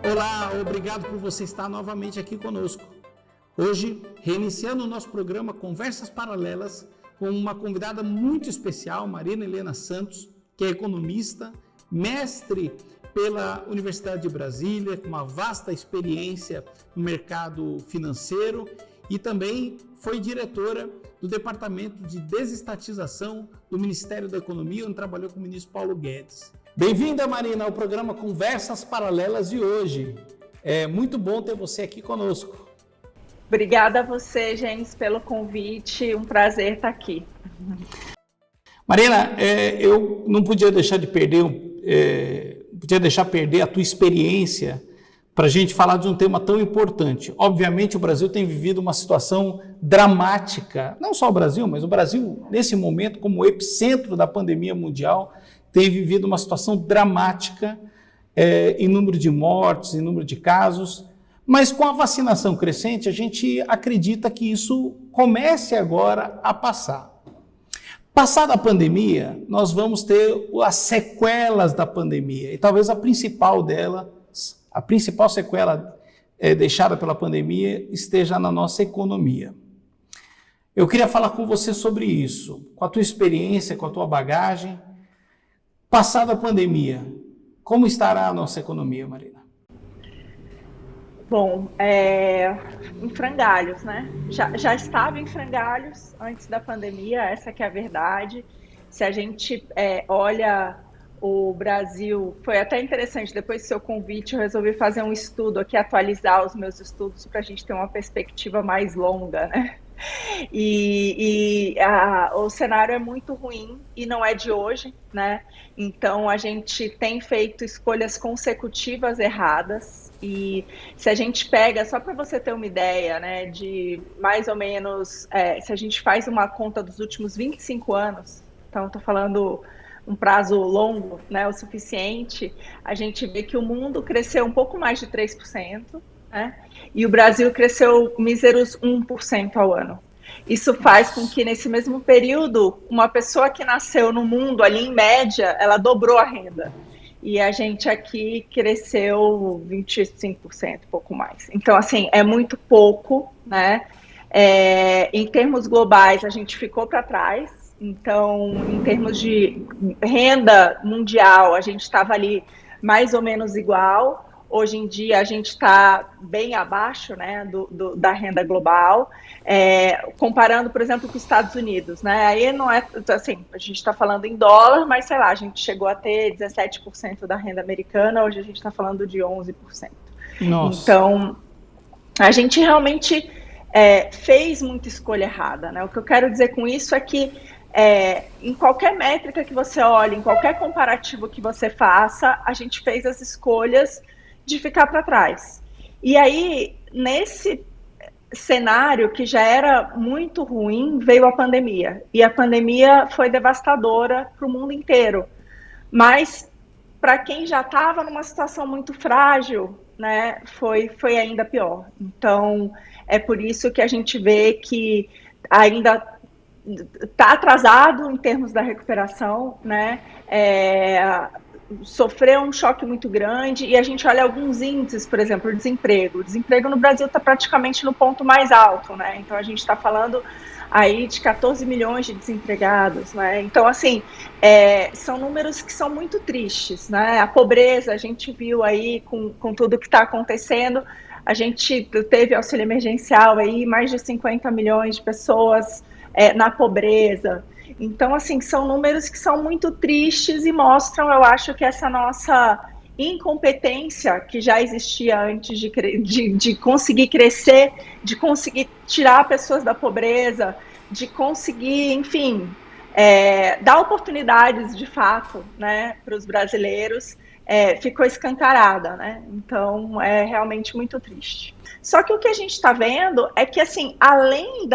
Olá, obrigado por você estar novamente aqui conosco. Hoje, reiniciando o nosso programa Conversas Paralelas, com uma convidada muito especial, Marina Helena Santos, que é economista, mestre pela Universidade de Brasília, com uma vasta experiência no mercado financeiro e também foi diretora do Departamento de Desestatização do Ministério da Economia, onde trabalhou com o ministro Paulo Guedes. Bem-vinda, Marina, ao programa Conversas Paralelas de hoje. É muito bom ter você aqui conosco. Obrigada a você, Gens, pelo convite. Um prazer estar aqui. Marina, eu não podia deixar de perder, a tua experiência para a gente falar de um tema tão importante. Obviamente, o Brasil tem vivido uma situação dramática, não só o Brasil, mas o Brasil, nesse momento, como epicentro da pandemia mundial, tem vivido uma situação dramática em número de mortes, em número de casos, mas com a vacinação crescente, a gente acredita que isso comece agora a passar. Passada a pandemia, nós vamos ter as sequelas da pandemia, e talvez a principal sequela deixada pela pandemia esteja na nossa economia. Eu queria falar com você sobre isso, com a tua experiência, com a tua bagagem. Passada a pandemia, como estará a nossa economia, Marina? Bom, em frangalhos, né? Já estava em frangalhos antes da pandemia, essa que é a verdade. Se a gente olha o Brasil, foi até interessante, depois do seu convite eu resolvi fazer um estudo aqui, atualizar os meus estudos para a gente ter uma perspectiva mais longa, né? O cenário é muito ruim e não é de hoje, né? Então a gente tem feito escolhas consecutivas erradas e se a gente pega, só para você ter uma ideia, né, de mais ou menos, se a gente faz uma conta dos últimos 25 anos, então estou falando um prazo longo, né, o suficiente, a gente vê que o mundo cresceu um pouco mais de 3%, né? E o Brasil cresceu míseros 1% ao ano. Isso faz com que, nesse mesmo período, uma pessoa que nasceu no mundo, ali em média, ela dobrou a renda. E a gente aqui cresceu 25%, pouco mais. Então, assim, é muito pouco, né? Em termos globais, a gente ficou para trás. Então, em termos de renda mundial, a gente estava ali mais ou menos igual. Hoje em dia a gente está bem abaixo, né, da renda global, comparando, por exemplo, com os Estados Unidos, né? Aí não é assim, a gente está falando em dólar, mas sei lá, a gente chegou a ter 17% da renda americana, hoje a gente está falando de 11%. Nossa. Então, a gente realmente fez muita escolha errada, né? O que eu quero dizer com isso é que em qualquer métrica que você olhe, em qualquer comparativo que você faça, a gente fez as escolhas de ficar para trás. E aí, nesse cenário que já era muito ruim, veio a pandemia. E a pandemia foi devastadora para o mundo inteiro. Mas, para quem já estava numa situação muito frágil, né, foi ainda pior. Então, é por isso que a gente vê que ainda está atrasado em termos da recuperação, né? Sofreu um choque muito grande e a gente olha alguns índices, por exemplo, o desemprego. O desemprego no Brasil está praticamente no ponto mais alto, né? Então a gente está falando aí de 14 milhões de desempregados, né? Então, assim, são números que são muito tristes, né? A pobreza, a gente viu aí com tudo que está acontecendo, a gente teve auxílio emergencial aí, mais de 50 milhões de pessoas na pobreza. Então, assim, são números que são muito tristes e mostram, eu acho, que essa nossa incompetência que já existia antes de conseguir crescer, de conseguir tirar pessoas da pobreza, de conseguir, enfim, dar oportunidades de fato, né, para os brasileiros, ficou escancarada, né? Então, é realmente muito triste. Só que o que a gente está vendo é que, assim, além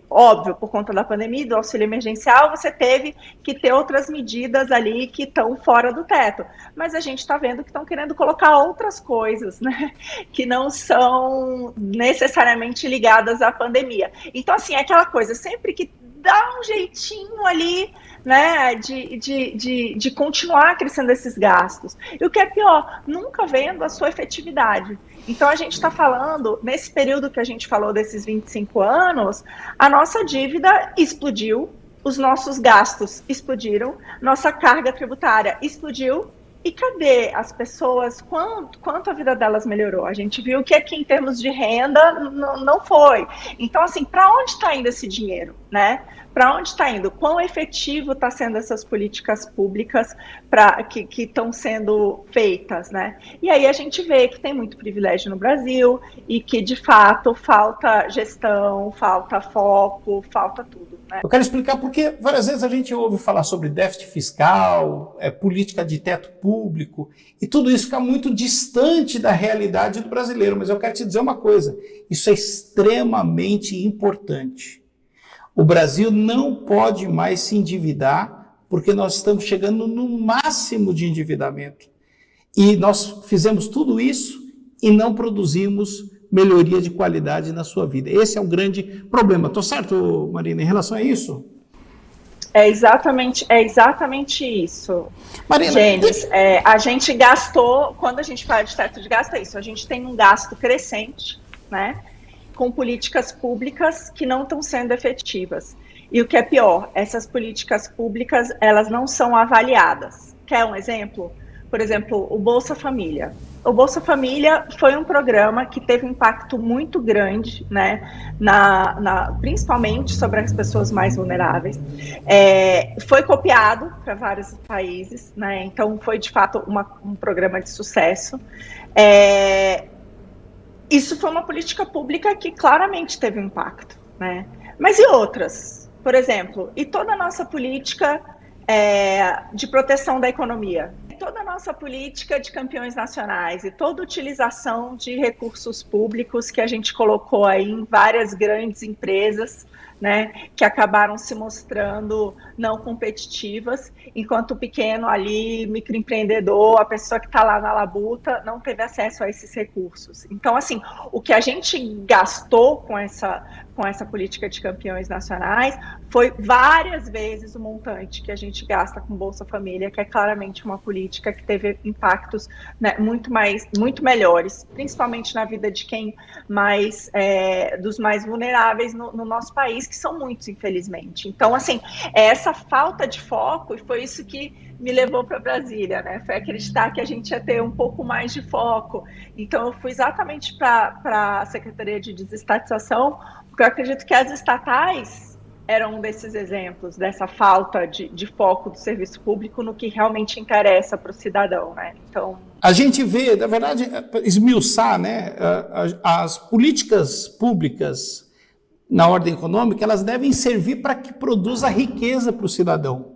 óbvio, por conta da pandemia, do auxílio emergencial, você teve que ter outras medidas ali que estão fora do teto. Mas a gente está vendo que estão querendo colocar outras coisas, né, que não são necessariamente ligadas à pandemia. Então, assim, é aquela coisa, sempre que dá um jeitinho ali, né, de continuar crescendo esses gastos. E o que é pior, nunca vendo a sua efetividade. Então, a gente está falando, nesse período que a gente falou desses 25 anos, a nossa dívida explodiu, os nossos gastos explodiram, nossa carga tributária explodiu. E cadê as pessoas? Quanto a vida delas melhorou? A gente viu que aqui, em termos de renda, não foi. Então, assim, para onde está indo esse dinheiro, né? Para onde está indo? Quão efetivo está sendo essas políticas públicas que estão sendo feitas, né? E aí a gente vê que tem muito privilégio no Brasil e que, de fato, falta gestão, falta foco, falta tudo, né? Eu quero explicar porque várias vezes a gente ouve falar sobre déficit fiscal, política de teto público, e tudo isso fica muito distante da realidade do brasileiro. Mas eu quero te dizer uma coisa, isso é extremamente importante. O Brasil não pode mais se endividar porque nós estamos chegando no máximo de endividamento. E nós fizemos tudo isso e não produzimos melhoria de qualidade na sua vida. Esse é o grande problema. Estou certo, Marina, em relação a isso? É exatamente isso. Marina, Gênesis, a gente gastou, quando a gente fala de teto de gasto, é isso, a gente tem um gasto crescente, né, com políticas públicas que não estão sendo efetivas. E o que é pior, essas políticas públicas, elas não são avaliadas. Quer um exemplo? Por exemplo, o Bolsa Família. O Bolsa Família foi um programa que teve um impacto muito grande, né, principalmente sobre as pessoas mais vulneráveis. Foi copiado para vários países, né, então foi de fato um programa de sucesso. Isso foi uma política pública que claramente teve um impacto, né? Mas e outras? Por exemplo, e toda a nossa política de proteção da economia? Toda a nossa política de campeões nacionais e toda a utilização de recursos públicos que a gente colocou aí em várias grandes empresas, né, que acabaram se mostrando não competitivas, enquanto o pequeno ali, microempreendedor, a pessoa que está lá na labuta, não teve acesso a esses recursos. Então, assim, o que a gente gastou com essa política de campeões nacionais foi várias vezes o montante que a gente gasta com Bolsa Família, que é claramente uma política que teve impactos, né, muito melhores, principalmente na vida de quem dos mais vulneráveis no nosso país, que são muitos, infelizmente. Então, assim, essa falta de foco, e foi isso que me levou para Brasília, né? Foi acreditar que a gente ia ter um pouco mais de foco. Então, eu fui exatamente para a Secretaria de Desestatização, porque eu acredito que as estatais eram um desses exemplos, dessa falta de foco do serviço público no que realmente interessa para o cidadão, né? Então, a gente vê, na verdade, esmiuçar, né, as políticas públicas na ordem econômica, elas devem servir para que produza riqueza para o cidadão.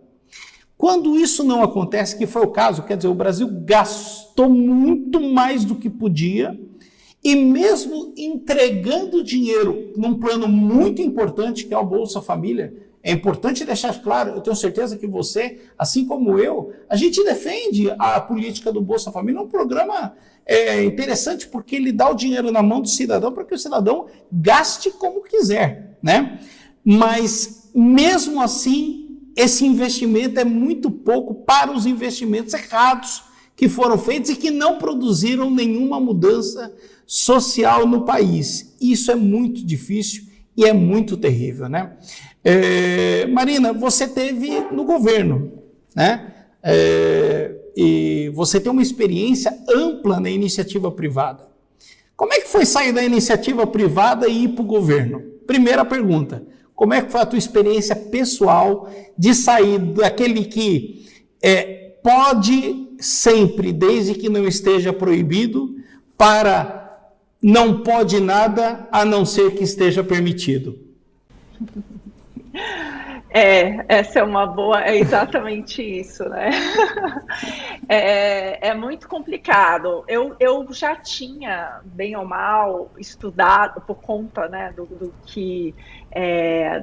Quando isso não acontece, que foi o caso, quer dizer, o Brasil gastou muito mais do que podia, e mesmo entregando dinheiro num plano muito importante, que é o Bolsa Família, é importante deixar claro, eu tenho certeza que você, assim como eu, a gente defende a política do Bolsa Família, é um programa interessante porque ele dá o dinheiro na mão do cidadão para que o cidadão gaste como quiser, né? Mas, mesmo assim, esse investimento é muito pouco para os investimentos errados que foram feitos e que não produziram nenhuma mudança social no país. Isso é muito difícil e é muito terrível, né? Marina, você teve no governo, né? E você tem uma experiência ampla na iniciativa privada. Como é que foi sair da iniciativa privada e ir para o governo? Primeira pergunta, como é que foi a tua experiência pessoal de sair daquele que pode sempre, desde que não esteja proibido, para não pode nada a não ser que esteja permitido? Essa é uma boa, é exatamente isso, né? É muito complicado. Eu já tinha, bem ou mal, estudado, por conta, né, do que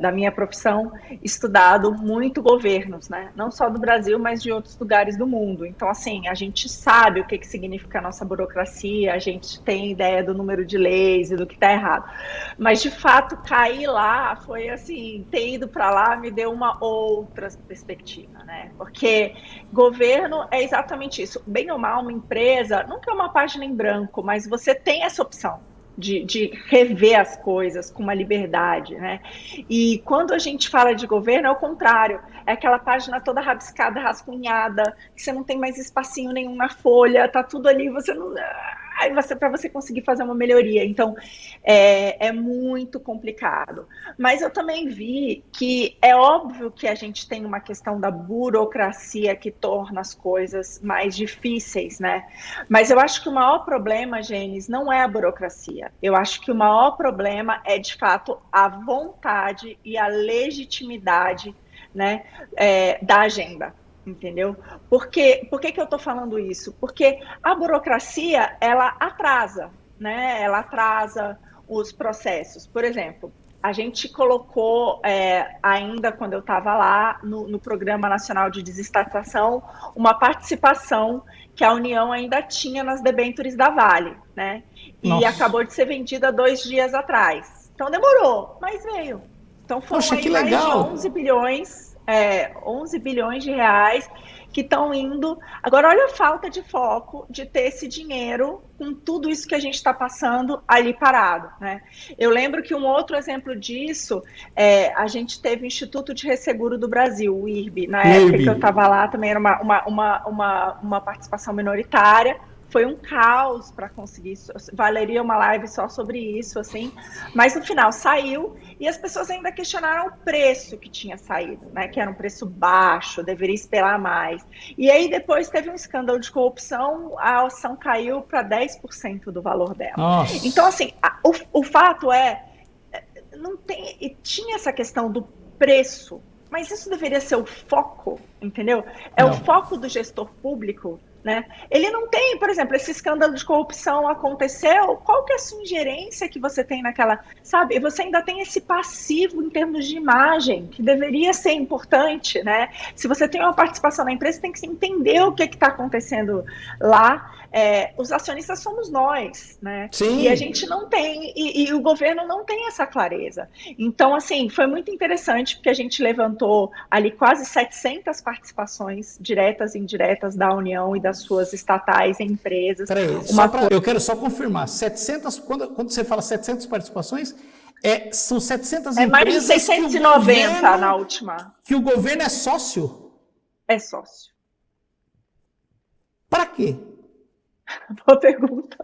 da minha profissão, estudado muito governos, né? Não só do Brasil, mas de outros lugares do mundo. Então, assim, a gente sabe o que significa a nossa burocracia, a gente tem ideia do número de leis e do que está errado. Mas, de fato, cair lá foi assim, ter ido para lá me deu uma outra perspectiva, né? Porque governo é exatamente isso. Bem ou mal, uma empresa nunca é uma página em branco, mas você tem essa opção de rever as coisas com uma liberdade, né? E quando a gente fala de governo, é o contrário. É aquela página toda rabiscada, rascunhada, que você não tem mais espacinho nenhum na folha, tá tudo ali, você não... Aí para você conseguir fazer uma melhoria. Então, é muito complicado. Mas eu também vi que é óbvio que a gente tem uma questão da burocracia que torna as coisas mais difíceis, né? Mas eu acho que o maior problema, Gênesis, não é a burocracia. Eu acho que o maior problema é, de fato, a vontade e a legitimidade, né, da agenda. Entendeu? Por que eu estou falando isso? Porque a burocracia, ela atrasa, né? Ela atrasa os processos. Por exemplo, a gente colocou, ainda quando eu estava lá, no Programa Nacional de Desestatização, uma participação que a União ainda tinha nas debêntures da Vale, né? E Nossa. acabou de ser vendida 2 dias atrás. Então demorou, mas veio. Então foram aí mais de 11 bilhões... 11 bilhões de reais que estão indo. Agora, olha a falta de foco de ter esse dinheiro com tudo isso que a gente está passando ali parado, né? Eu lembro que um outro exemplo disso, a gente teve o Instituto de Resseguro do Brasil, o IRB. Na época que eu estava lá, também era uma participação minoritária. Foi um caos para conseguir isso. Valeria uma live só sobre isso, assim. Mas no final saiu e as pessoas ainda questionaram o preço que tinha saído, né? Que era um preço baixo, deveria esperar mais. E aí depois teve um escândalo de corrupção, a ação caiu para 10% do valor dela. Nossa. Então, assim, o fato tinha essa questão do preço, mas isso deveria ser o foco, entendeu? Não. O foco do gestor público. Né? Ele não tem, por exemplo, esse escândalo de corrupção aconteceu, qual que é a sua ingerência que você tem naquela, sabe? Você ainda tem esse passivo em termos de imagem, que deveria ser importante, né? Se você tem uma participação na empresa, você tem que entender o que está acontecendo lá. Os acionistas somos nós, né? Sim. E a gente não tem, e o governo não tem essa clareza. Então, assim, foi muito interessante, porque a gente levantou ali quase 700 participações diretas e indiretas da União e das suas estatais em empresas. Peraí, eu quero só confirmar, 700, quando você fala 700 participações, são 700 empresas... mais de 690 na última. Que o governo é sócio? É sócio. Para quê? Boa pergunta.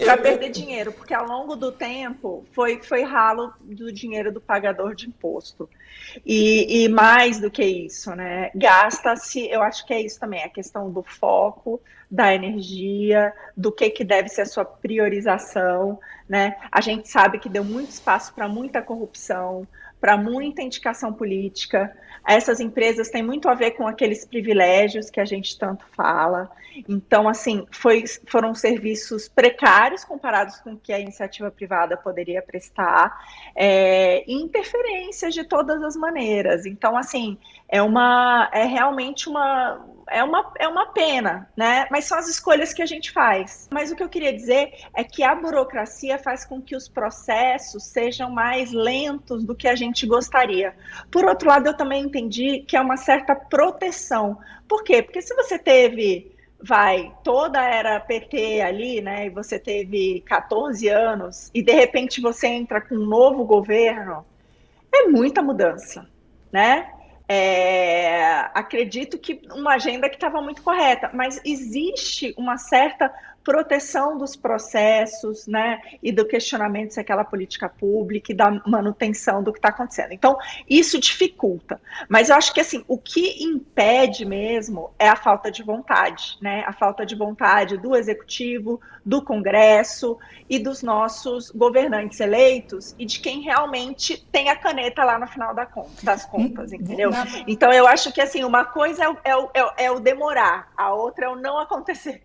Para perder dinheiro, porque ao longo do tempo foi ralo do dinheiro do pagador de imposto. E mais do que isso, né? Gasta-se, eu acho que é isso também, a questão do foco, da energia, do que deve ser a sua priorização, né? A gente sabe que deu muito espaço para muita corrupção, para muita indicação política. Essas empresas têm muito a ver com aqueles privilégios que a gente tanto fala. Então, assim, foram serviços precários comparados com o que a iniciativa privada poderia prestar, interferências de todas as maneiras. Então, assim, é realmente uma pena, né? Mas são as escolhas que a gente faz. Mas o que eu queria dizer é que a burocracia faz com que os processos sejam mais lentos do que a gente gostaria. Por outro lado, eu também entendi que é uma certa proteção. Por quê? Porque se você teve, toda a era PT ali, né, e você teve 14 anos, e de repente você entra com um novo governo, é muita mudança, né? Acredito que uma agenda que estava muito correta, mas existe uma certa proteção dos processos, né, e do questionamento se aquela política pública e da manutenção do que está acontecendo. Então, isso dificulta. Mas eu acho que, assim, o que impede mesmo é a falta de vontade, né, a falta de vontade do Executivo, do Congresso e dos nossos governantes eleitos e de quem realmente tem a caneta lá no final das contas, entendeu? Então, eu acho que, assim, uma coisa é o demorar, a outra é o não acontecer.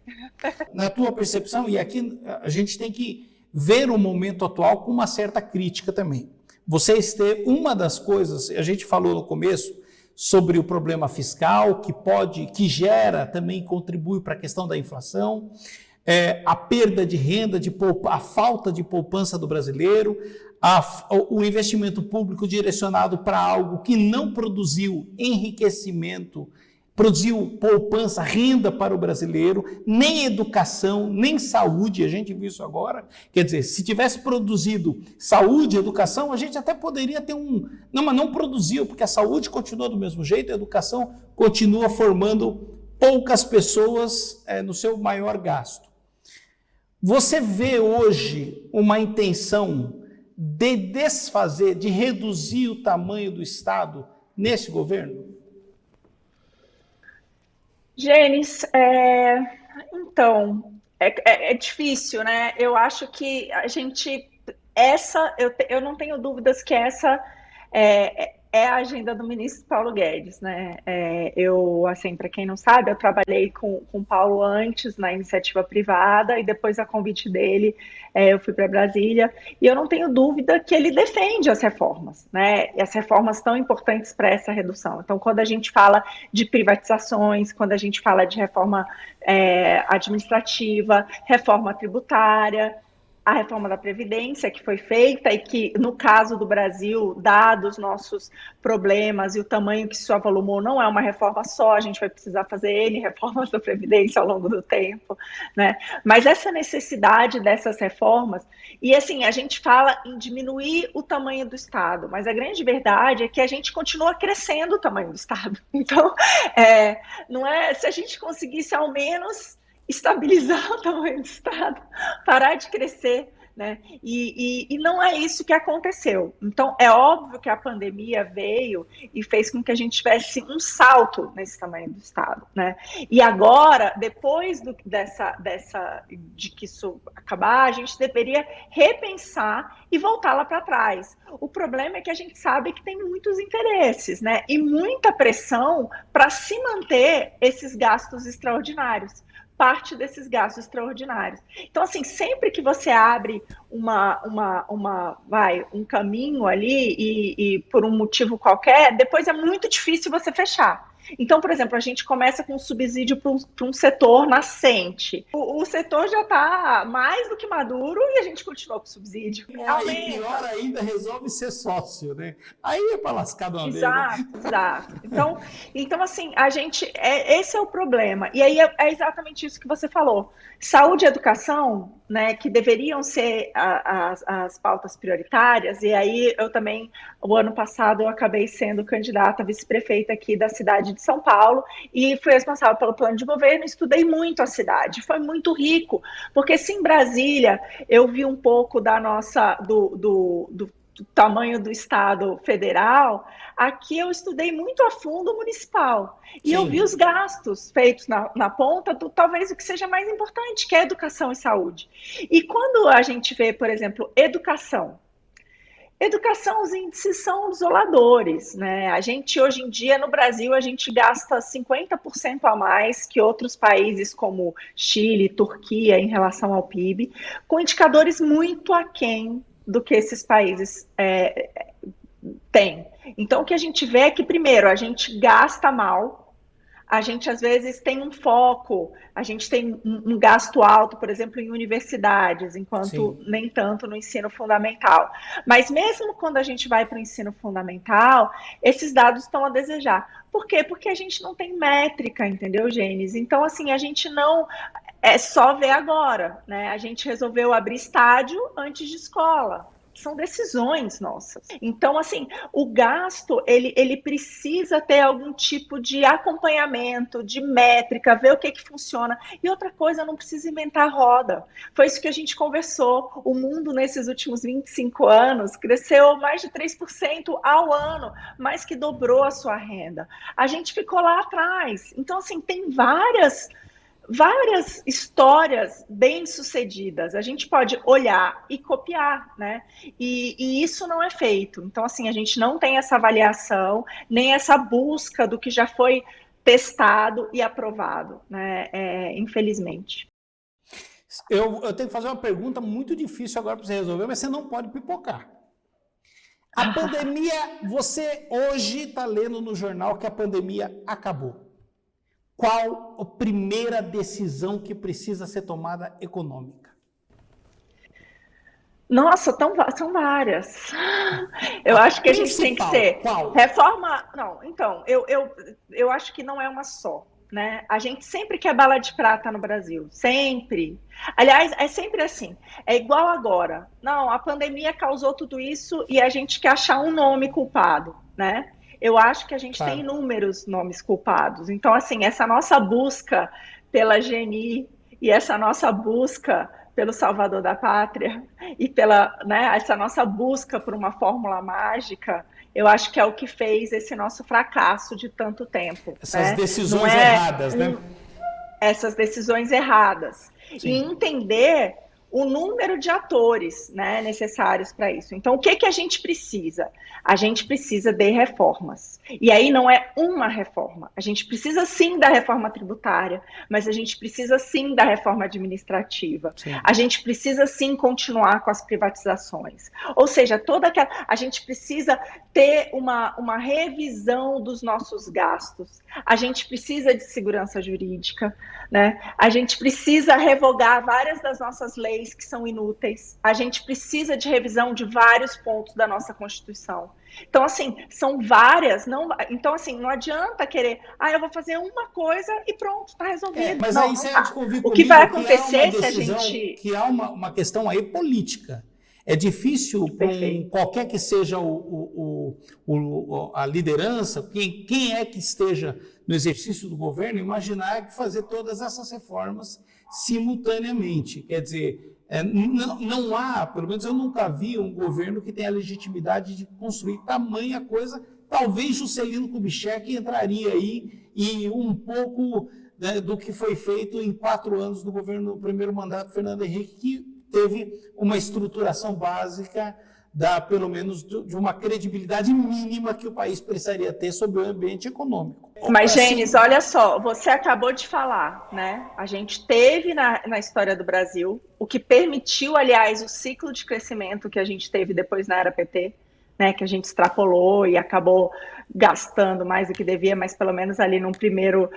Na tua percepção, e aqui a gente tem que ver o momento atual com uma certa crítica também. Vocês têm uma das coisas, a gente falou no começo sobre o problema fiscal, que gera, também contribui para a questão da inflação, a perda de renda, a falta de poupança do brasileiro, o investimento público direcionado para algo que não produziu enriquecimento, produziu poupança, renda para o brasileiro, nem educação, nem saúde, a gente viu isso agora. Quer dizer, se tivesse produzido saúde, educação, a gente até poderia ter Não, mas não produziu, porque a saúde continua do mesmo jeito, a educação continua formando poucas pessoas no seu maior gasto. Você vê hoje uma intenção de desfazer, de reduzir o tamanho do Estado nesse governo? Gênesis, então, é difícil, né? Eu acho que a gente, eu não tenho dúvidas que essa é a agenda do ministro Paulo Guedes, né? Assim, para quem não sabe, eu trabalhei com o Paulo antes na iniciativa privada e depois, a convite dele, eu fui para Brasília, e eu não tenho dúvida que ele defende as reformas, né? E as reformas tão importantes para essa redução. Então, quando a gente fala de privatizações, quando a gente fala de reforma administrativa, reforma tributária, a reforma da Previdência que foi feita e que, no caso do Brasil, dados os nossos problemas e o tamanho que isso avolumou, não é uma reforma só, a gente vai precisar fazer N reformas da Previdência ao longo do tempo, né? Mas essa necessidade dessas reformas, e assim, a gente fala em diminuir o tamanho do Estado, mas a grande verdade é que a gente continua crescendo o tamanho do Estado. Então, não é, se a gente conseguisse ao menos estabilizar o tamanho do Estado, parar de crescer, né? E não é isso que aconteceu. Então, é óbvio que a pandemia veio e fez com que a gente tivesse um salto nesse tamanho do Estado, né? E agora, depois de que isso acabar, a gente deveria repensar e voltar lá para trás. O problema é que a gente sabe que tem muitos interesses, né? E muita pressão para se manter esses gastos extraordinários. Parte desses gastos extraordinários. Então, assim, sempre que você abre um caminho ali e por um motivo qualquer, depois é muito difícil você fechar. Então, por exemplo, a gente começa com um subsídio para um setor nascente. O setor já está mais do que maduro e a gente continua com o subsídio. Aí, pior ainda, resolve ser sócio, né? Aí é para lascar de uma vez. Exato. Então, assim, esse é o problema. E aí é exatamente isso que você falou. Saúde e educação, né, que deveriam ser as pautas prioritárias, e aí eu também, o ano passado, eu acabei sendo candidata a vice-prefeita aqui da cidade de São Paulo, e fui responsável pelo plano de governo, estudei muito a cidade, foi muito rico, porque se em Brasília eu vi um pouco do tamanho do Estado federal, aqui eu estudei muito a fundo o municipal. E eu vi os gastos feitos na ponta do talvez o que seja mais importante, que é educação e saúde. E quando a gente vê, por exemplo, educação, os índices são desoladores, né? A gente, hoje em dia, no Brasil, a gente gasta 50% a mais que outros países como Chile, Turquia, em relação ao PIB, com indicadores muito aquém do que esses países têm. Então, o que a gente vê é que, primeiro, a gente gasta mal, a gente, às vezes, tem um foco, a gente tem um gasto alto, por exemplo, em universidades, enquanto nem tanto no ensino fundamental. Mas mesmo quando a gente vai para o ensino fundamental, esses dados estão a desejar. Por quê? Porque a gente não tem métrica, entendeu, Gênesis? Então, assim, a gente não... É só ver agora, né? A gente resolveu abrir estádio antes de escola. São decisões nossas. Então, assim, o gasto, ele precisa ter algum tipo de acompanhamento, de métrica, ver o que funciona. E outra coisa, não precisa inventar roda. Foi isso que a gente conversou. O mundo, nesses últimos 25 anos, cresceu mais de 3% ao ano, mais que dobrou a sua renda. A gente ficou lá atrás. Então, assim, tem várias histórias bem-sucedidas. A gente pode olhar e copiar, né? E isso não é feito. Então, assim, a gente não tem essa avaliação, nem essa busca do que já foi testado e aprovado, né? Infelizmente. Eu tenho que fazer uma pergunta muito difícil agora para você resolver, mas você não pode pipocar. A pandemia, você hoje está lendo no jornal que a pandemia acabou. Qual a primeira decisão que precisa ser tomada econômica? Nossa, são várias. Eu A acho que a gente tem que principal, ser qual? reforma. Não, então, eu acho que não é uma só, né? A gente sempre quer bala de prata no Brasil, sempre. Aliás, é sempre assim. É igual agora. Não, a pandemia causou tudo isso e a gente quer achar um nome culpado, né? Eu acho que a gente tem Claro. inúmeros nomes culpados. Então, assim, essa nossa busca pela GNI e essa nossa busca pelo Salvador da Pátria e pela, né, essa nossa busca por uma fórmula mágica, eu acho que é o que fez esse nosso fracasso de tanto tempo, Essas né? Não decisões é erradas, né? essas decisões erradas e Sim. entender o número de atores, né, necessários para isso. Então, o que a gente precisa? A gente precisa de reformas. E aí não é uma reforma. A gente precisa sim da reforma tributária, mas a gente precisa sim da reforma administrativa. Sim. A gente precisa sim continuar com as privatizações. Ou seja, toda aquela. A gente precisa ter uma revisão dos nossos gastos. A gente precisa de segurança jurídica, né? A gente precisa revogar várias das nossas leis que são inúteis. A gente precisa de revisão de vários pontos da nossa Constituição. Então, assim, são várias. Não, então, assim, não adianta querer, eu vou fazer uma coisa e pronto, está resolvido. Mas Não, aí não você há de tá. convir O que vai comigo que há uma acontecer se a decisão, gente. que há uma questão aí política. É difícil para Perfeito. qualquer que seja a liderança, quem é que esteja no exercício do governo, imaginar que fazer todas essas reformas simultaneamente. Quer dizer, não há, pelo menos eu nunca vi um governo que tenha a legitimidade de construir tamanha coisa. Talvez Juscelino Kubitschek entraria aí e um pouco, né, do que foi feito em 4 anos do governo, no primeiro mandato do Fernando Henrique, que teve uma estruturação básica pelo menos de uma credibilidade mínima que o país precisaria ter sobre o ambiente econômico. Mas, Gênesis, Assim, olha só, você acabou de falar, né? A gente teve na história do Brasil o que permitiu, aliás, o ciclo de crescimento que a gente teve depois na era PT, né? Que a gente extrapolou e acabou gastando mais do que devia, mas pelo menos ali num primeiro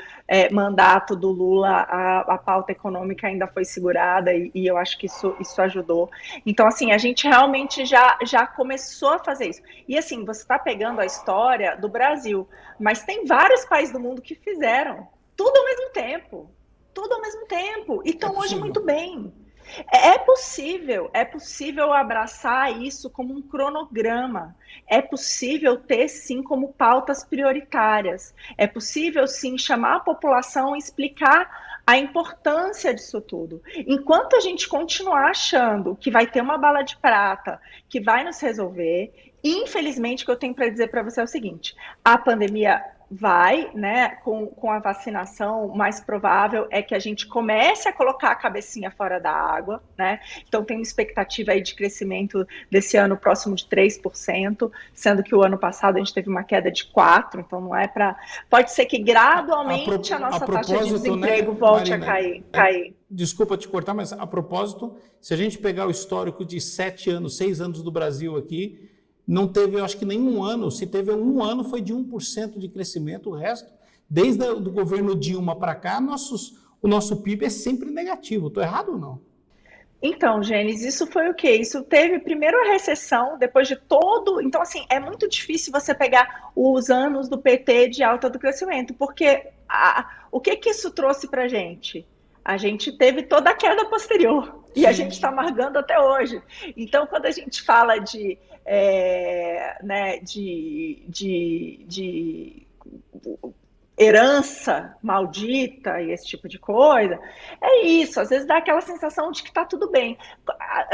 mandato do Lula, a pauta econômica ainda foi segurada e eu acho que isso ajudou. Então, assim, a gente realmente já começou a fazer isso. E, assim, você está pegando a história do Brasil, mas tem vários países do mundo que fizeram tudo ao mesmo tempo. Tudo ao mesmo tempo. E é estão hoje possível. muito bem. É possível abraçar isso como um cronograma. É possível ter, sim, como pautas prioritárias. É possível, sim, chamar a população e explicar a importância disso tudo. Enquanto a gente continuar achando que vai ter uma bala de prata que vai nos resolver, infelizmente, o que eu tenho para dizer para você é o seguinte: a pandemia vai, né, com a vacinação, o mais provável é que a gente comece a colocar a cabecinha fora da água, né? Então tem uma expectativa aí de crescimento desse ano próximo de 3%, sendo que o ano passado a gente teve uma queda de 4%, então não é para... Pode ser que gradualmente a nossa taxa de desemprego, né, volte Marina, a cair. Desculpa te cortar, mas a propósito, se a gente pegar o histórico de 7 anos, 6 anos do Brasil aqui, não teve, eu acho que nenhum ano, se teve um ano foi de 1% de crescimento, o resto, desde o governo Dilma para cá, o nosso PIB é sempre negativo. Estou errado ou não? Então, Gênesis, isso foi o quê? Isso teve primeiro a recessão, depois de todo... Então, assim, é muito difícil você pegar os anos do PT de alta do crescimento, porque o que isso trouxe para a gente? A gente teve toda a queda posterior, e a gente está amargando até hoje. Então, quando a gente fala de herança maldita e esse tipo de coisa, é isso. Às vezes dá aquela sensação de que tá tudo bem.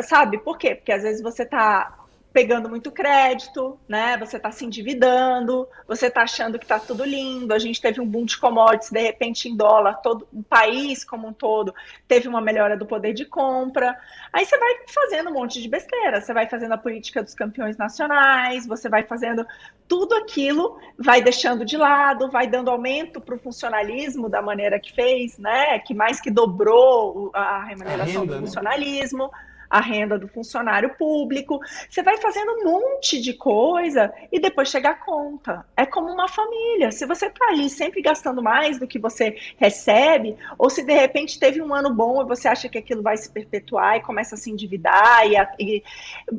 Sabe por quê? Porque às vezes você tá pegando muito crédito, né? Você tá se endividando, você tá achando que tá tudo lindo. A gente teve um boom de commodities, de repente em dólar, todo o país como um todo teve uma melhora do poder de compra. Aí você vai fazendo um monte de besteira, você vai fazendo a política dos campeões nacionais, você vai fazendo tudo aquilo, vai deixando de lado, vai dando aumento para o funcionalismo da maneira que fez, né? Que mais que dobrou a remuneração do funcionalismo. a renda do funcionário público, você vai fazendo um monte de coisa e depois chega a conta. É como uma família. Se você está ali sempre gastando mais do que você recebe, ou se de repente teve um ano bom e você acha que aquilo vai se perpetuar e começa a se endividar, e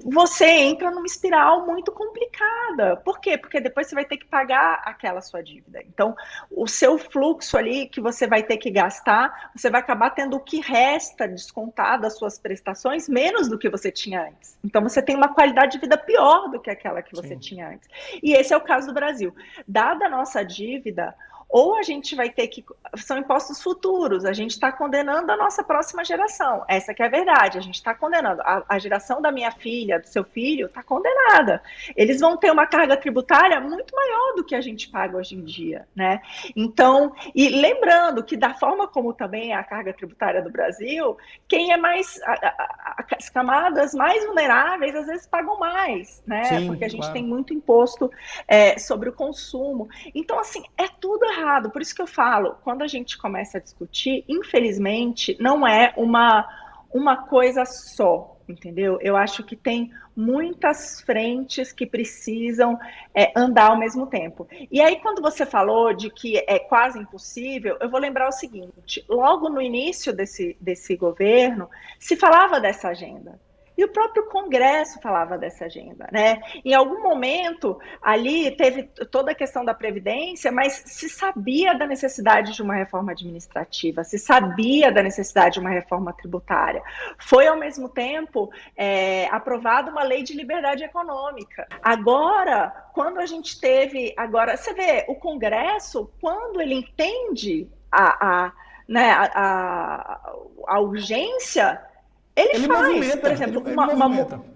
você entra numa espiral muito complicada. Por quê? Porque depois você vai ter que pagar aquela sua dívida. Então, o seu fluxo ali que você vai ter que gastar, você vai acabar tendo o que resta descontado das suas prestações menos do que você tinha antes. Então, você tem uma qualidade de vida pior do que aquela que você tinha antes. E esse é o caso do Brasil. Dada a nossa dívida, ou a gente vai ter que... São impostos futuros, a gente está condenando a nossa próxima geração. Essa que é a verdade, a gente está condenando. A geração da minha filha, do seu filho, está condenada. Eles vão ter uma carga tributária muito maior do que a gente paga hoje em dia, né? Então, e lembrando que da forma como também é a carga tributária do Brasil, quem é mais... As camadas mais vulneráveis, às vezes, pagam mais, né? Sim, porque a gente claro. tem muito imposto sobre o consumo. Então, assim, é tudo errado. Por isso que eu falo, quando a gente começa a discutir, infelizmente, não é uma coisa só, entendeu? Eu acho que tem muitas frentes que precisam andar ao mesmo tempo. E aí, quando você falou de que é quase impossível, eu vou lembrar o seguinte, logo no início desse governo, se falava dessa agenda. E o próprio Congresso falava dessa agenda, né? Em algum momento, ali teve toda a questão da Previdência, mas se sabia da necessidade de uma reforma administrativa, se sabia da necessidade de uma reforma tributária. Foi, ao mesmo tempo, aprovada uma lei de liberdade econômica. Agora, quando a gente teve... Agora, você vê, o Congresso, quando ele entende a urgência... Ele faz, movimenta, por exemplo,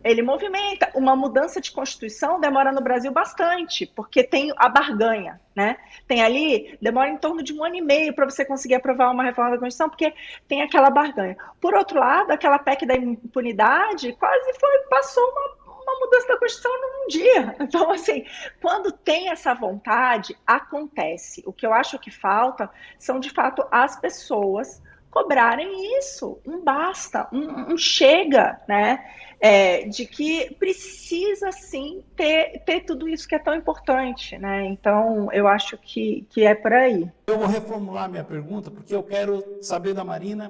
ele movimenta. Uma mudança de Constituição demora no Brasil bastante, porque tem a barganha, né? Tem ali, demora em torno de 1 ano e meio para você conseguir aprovar uma reforma da Constituição, porque tem aquela barganha. Por outro lado, aquela PEC da impunidade passou uma mudança da Constituição num dia. Então, assim, quando tem essa vontade, acontece. O que eu acho que falta são, de fato, as pessoas cobrarem isso, um basta, um chega, né? De que precisa sim ter tudo isso que é tão importante, né? Então, eu acho que é por aí. Eu vou reformular minha pergunta, porque eu quero saber da Marina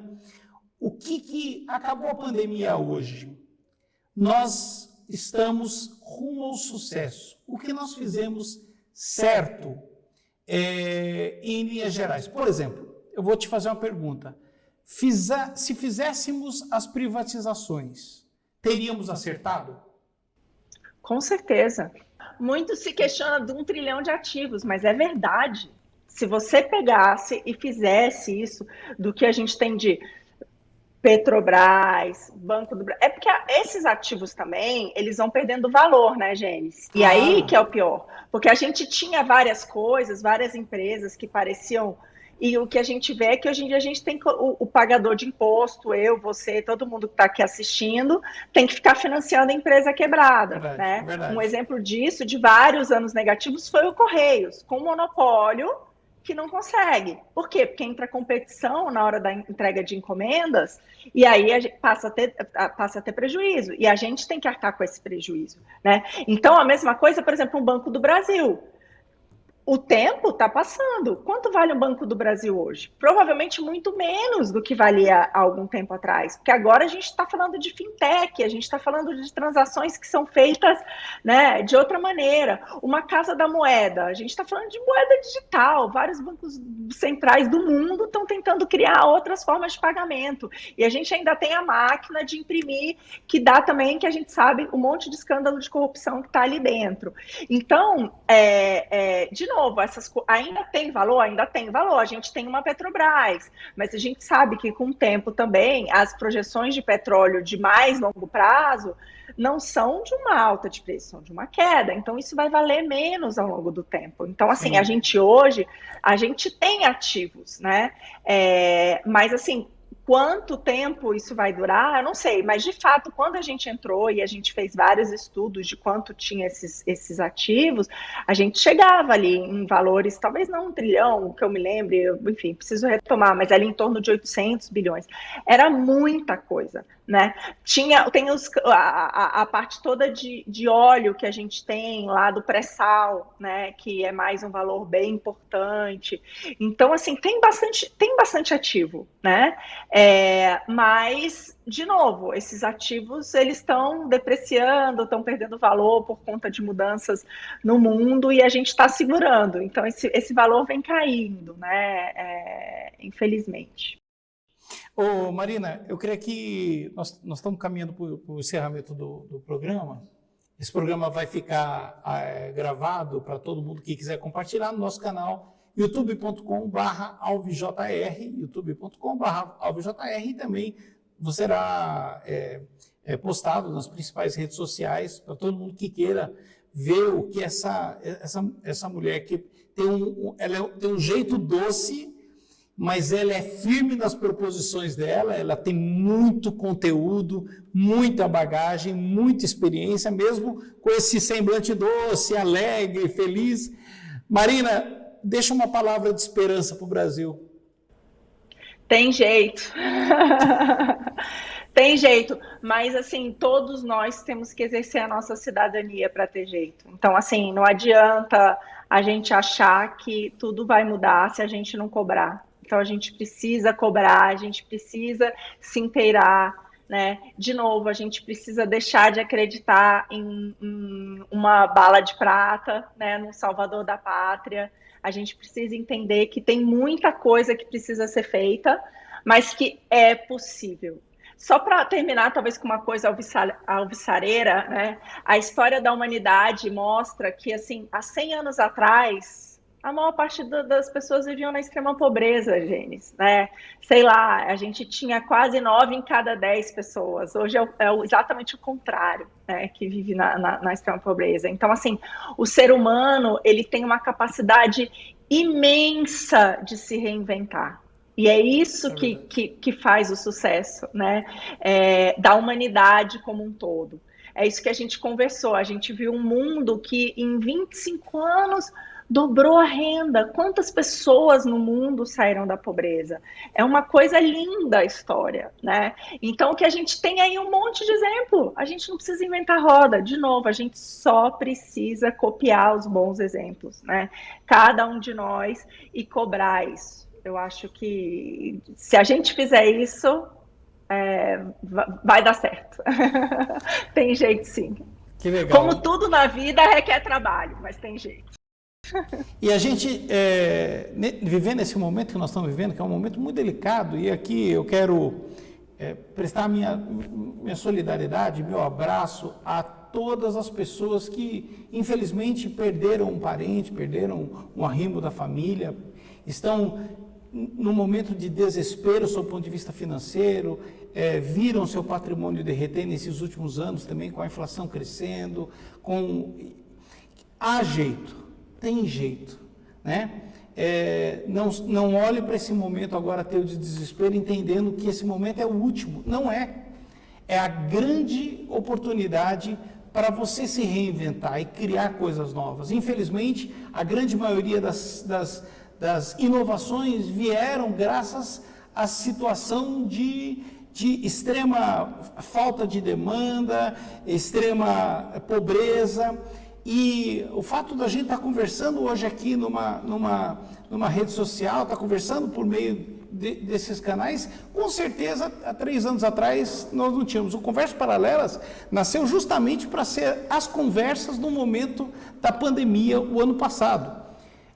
o que acabou a pandemia hoje. Nós estamos rumo ao sucesso. O que nós fizemos certo em linhas gerais? Por exemplo, eu vou te fazer uma pergunta. Se fizéssemos as privatizações, teríamos acertado? Com certeza. Muito se questiona de 1 trilhão de ativos, mas é verdade. Se você pegasse e fizesse isso do que a gente tem de Petrobras, Banco do Brasil... É porque esses ativos também, eles vão perdendo valor, né, Gênesis? E aí que é o pior. Porque a gente tinha várias coisas, várias empresas que pareciam... E o que a gente vê é que hoje em dia a gente tem o pagador de imposto, eu, você, todo mundo que está aqui assistindo, tem que ficar financiando a empresa quebrada. Verdade, né? verdade. Um exemplo disso, de vários anos negativos, foi o Correios, com monopólio que não consegue. Por quê? Porque entra competição na hora da entrega de encomendas e aí a gente passa a ter prejuízo. E a gente tem que arcar com esse prejuízo. Né? Então, a mesma coisa, por exemplo, o Banco do Brasil. O tempo está passando. Quanto vale o Banco do Brasil hoje? Provavelmente muito menos do que valia há algum tempo atrás, porque agora a gente está falando de fintech, a gente está falando de transações que são feitas, né, de outra maneira. Uma Casa da Moeda, a gente está falando de moeda digital, vários bancos centrais do mundo estão tentando criar outras formas de pagamento, e a gente ainda tem a máquina de imprimir, que dá também, que a gente sabe, um monte de escândalo de corrupção que está ali dentro. Então, de novo, ainda tem valor? Ainda tem valor. A gente tem uma Petrobras, mas a gente sabe que com o tempo também as projeções de petróleo de mais longo prazo não são de uma alta de preço, são de uma queda. Então, isso vai valer menos ao longo do tempo. Então, assim, a gente hoje, a gente tem ativos, né? Mas, assim, Quanto tempo isso vai durar, eu não sei, mas de fato, quando a gente entrou e a gente fez vários estudos de quanto tinha esses ativos, a gente chegava ali em valores, talvez não 1 trilhão, que eu me lembre, enfim, preciso retomar, mas ali em torno de 800 bilhões. Era muita coisa, né? Tem a parte toda de óleo que a gente tem lá do pré-sal, né? Que é mais um valor bem importante. Então, assim, tem bastante ativo, né? Mas, de novo, esses ativos, eles estão depreciando, estão perdendo valor por conta de mudanças no mundo e a gente está segurando. Então, esse valor vem caindo, né? Infelizmente. Ô, Marina, eu creio que nós estamos caminhando para o encerramento do programa. Esse programa vai ficar gravado para todo mundo que quiser compartilhar no nosso canal youtube.com/alvejr, youtube.com/alvejr, e também será postado nas principais redes sociais para todo mundo que queira ver o que essa mulher que ela tem um jeito doce, mas ela é firme nas proposições dela, ela tem muito conteúdo, muita bagagem, muita experiência, mesmo com esse semblante doce, alegre, feliz. Marina, deixa uma palavra de esperança para o Brasil. Tem jeito. Tem jeito, mas assim, todos nós temos que exercer a nossa cidadania para ter jeito. Então, assim, não adianta a gente achar que tudo vai mudar se a gente não cobrar. Então, a gente precisa cobrar, a gente precisa se inteirar, né? De novo, a gente precisa deixar de acreditar em uma bala de prata, né? No salvador da pátria. A gente precisa entender que tem muita coisa que precisa ser feita, mas que é possível. Só para terminar, talvez com uma coisa alvissareira, né? A história da humanidade mostra que, assim, há 100 anos atrás, a maior parte das pessoas viviam na extrema pobreza, Gênesis, né? Sei lá, a gente tinha quase 9 em cada 10 pessoas. Hoje é exatamente o contrário, né? Que vive na extrema pobreza. Então, assim, o ser humano, ele tem uma capacidade imensa de se reinventar. E é isso que faz o sucesso, né? Da humanidade como um todo. É isso que a gente conversou. A gente viu um mundo que em 25 anos dobrou a renda. Quantas pessoas no mundo saíram da pobreza? É uma coisa linda a história, né? Então, que a gente tem aí um monte de exemplo. A gente não precisa inventar roda. De novo, a gente só precisa copiar os bons exemplos, né? Cada um de nós e cobrar isso. Eu acho que se a gente fizer isso, vai dar certo. Tem jeito, sim. Que legal. Como tudo na vida requer trabalho, mas tem jeito. E a gente, vivendo esse momento que nós estamos vivendo, que é um momento muito delicado, e aqui eu quero prestar minha solidariedade, meu abraço a todas as pessoas que, infelizmente, perderam um parente, perderam um arrimo da família, estão num momento de desespero sob o ponto de vista financeiro, viram seu patrimônio derreter nesses últimos anos também, com a inflação crescendo, há jeito, tem jeito, né? Não olhe para esse momento agora teu de desespero, entendendo que esse momento é o último. Não é. É a grande oportunidade para você se reinventar e criar coisas novas. Infelizmente, a grande maioria das inovações vieram graças à situação de extrema falta de demanda, extrema pobreza. E o fato da gente estar conversando hoje aqui numa rede social, estar conversando por meio desses canais, com certeza, há 3 anos atrás, nós não tínhamos. O Conversas Paralelas nasceu justamente para ser as conversas no momento da pandemia, o ano passado.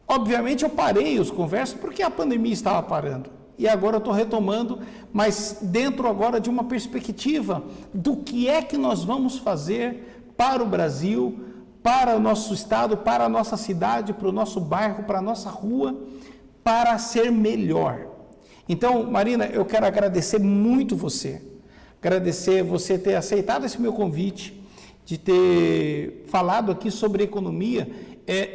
Obviamente, eu parei os conversas porque a pandemia estava parando. E agora eu estou retomando, mas dentro agora de uma perspectiva do que é que nós vamos fazer para o Brasil, para o nosso estado, para a nossa cidade, para o nosso bairro, para a nossa rua, para ser melhor. Então, Marina, eu quero agradecer muito você ter aceitado esse meu convite, de ter falado aqui sobre economia.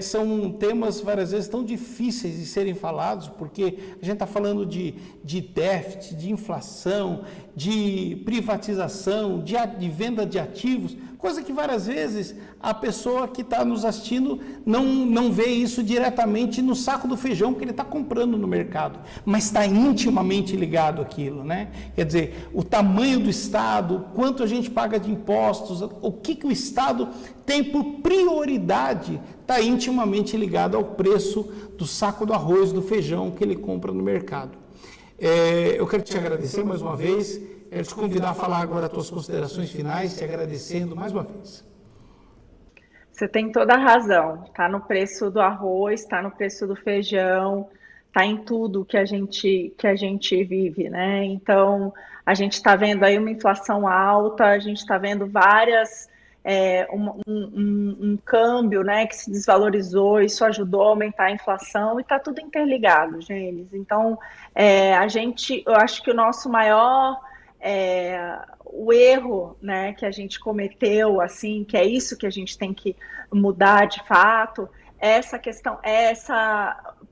são temas várias vezes tão difíceis de serem falados, porque a gente está falando de déficit, de inflação, de privatização, de venda de ativos, coisa que várias vezes a pessoa que está nos assistindo não vê isso diretamente no saco do feijão que ele está comprando no mercado, mas está intimamente ligado àquilo, né? Quer dizer, o tamanho do Estado, quanto a gente paga de impostos, o que o Estado tem por prioridade, está intimamente ligado ao preço do saco do arroz, do feijão que ele compra no mercado. Eu quero te agradecer mais uma vez, quero te convidar a falar agora as tuas considerações finais, te agradecendo mais uma vez. Você tem toda a razão, está no preço do arroz, está no preço do feijão, está em tudo que a gente vive, né? Então, a gente está vendo aí uma inflação alta, a gente está vendo várias... um câmbio, né, que se desvalorizou, isso ajudou a aumentar a inflação e está tudo interligado, Gênesis. Então, eu acho que o nosso maior o erro, né, que a gente cometeu, assim, que é isso que a gente tem que mudar de fato, é essa questão,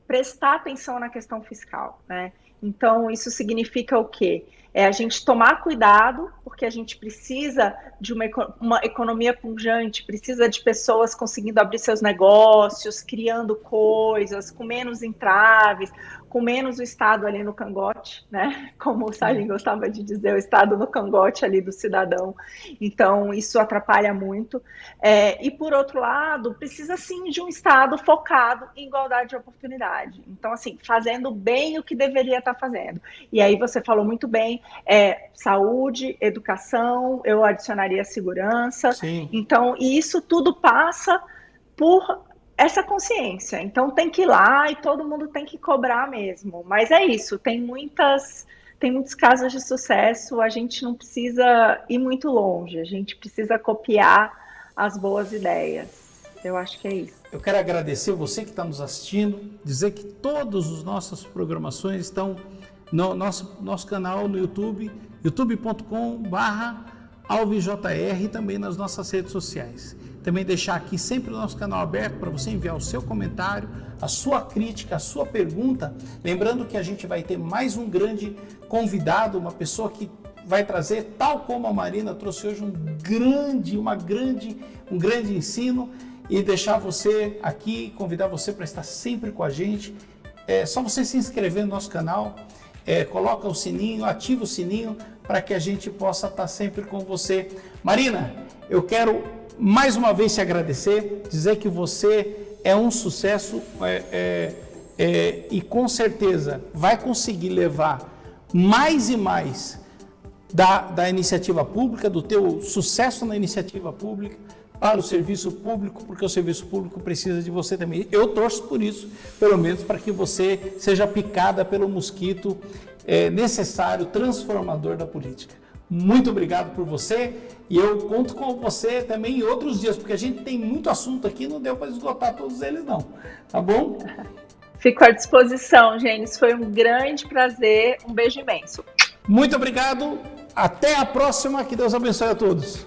prestar atenção na questão fiscal, né? Então, isso significa o quê? A gente tomar cuidado, porque a gente precisa de uma economia pujante, precisa de pessoas conseguindo abrir seus negócios, criando coisas, com menos entraves, com menos o Estado ali no cangote, né? Como o Salim gostava de dizer, o Estado no cangote ali do cidadão. Então, isso atrapalha muito. E, por outro lado, precisa, sim, de um Estado focado em igualdade de oportunidade. Então, assim, fazendo bem o que deveria estar fazendo. E aí você falou muito bem, saúde, educação, eu adicionaria segurança. Sim. Então, e isso tudo passa por essa consciência. Então, tem que ir lá e todo mundo tem que cobrar mesmo. Mas é isso, tem muitos casos de sucesso, a gente não precisa ir muito longe, a gente precisa copiar as boas ideias. Eu acho que é isso. Eu quero agradecer você que está nos assistindo, dizer que todas as nossas programações estão no nosso canal no YouTube, youtube.com/alvejr, e também nas nossas redes sociais. Também deixar aqui sempre o nosso canal aberto para você enviar o seu comentário, a sua crítica, a sua pergunta. Lembrando que a gente vai ter mais um grande convidado, uma pessoa que vai trazer, tal como a Marina trouxe hoje, um grande ensino, e deixar você aqui, convidar você para estar sempre com a gente. É só você se inscrever no nosso canal, coloca o sininho, ativa o sininho para que a gente possa estar sempre com você. Marina, eu quero mais uma vez te agradecer, dizer que você é um sucesso e com certeza vai conseguir levar mais e mais da iniciativa pública, do teu sucesso na iniciativa pública para o serviço público, porque o serviço público precisa de você também. Eu torço por isso, pelo menos para que você seja picada pelo mosquito necessário, transformador da política. Muito obrigado por você, e eu conto com você também em outros dias, porque a gente tem muito assunto aqui, não deu para esgotar todos eles não, tá bom? Fico à disposição, Gênesis, foi um grande prazer, um beijo imenso. Muito obrigado, até a próxima, que Deus abençoe a todos.